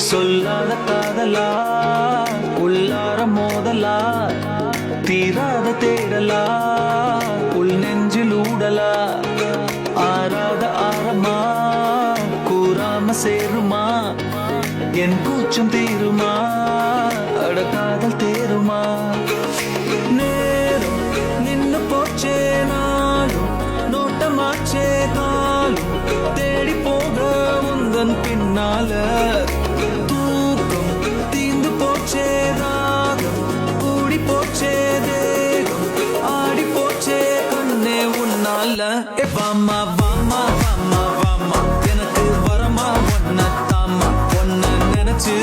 சொல்லாத காதலா உள்ளார மோதலா தீராத தேடலா உள் நெஞ்சில் ஊடலா ஆறாத ஆரமா கூறாம சேருமா என் கூச்சம் தீருமா அட காதல் தேருமா நேரம் நின்னு போச்சே நாளும் நோட்டமாச்சே காலும் தேடி போக உந்தன் பின்னால தூக்கம் தீந்து போச்சே ராகம் கூடி போச்சே தேகம் ஆடி போச்சே கண்ணே உன்னால வாமா வாமா வாமா வாமா எனக்கு வரமா ஒன்ன தாமா ஒன்ன நினைச்சு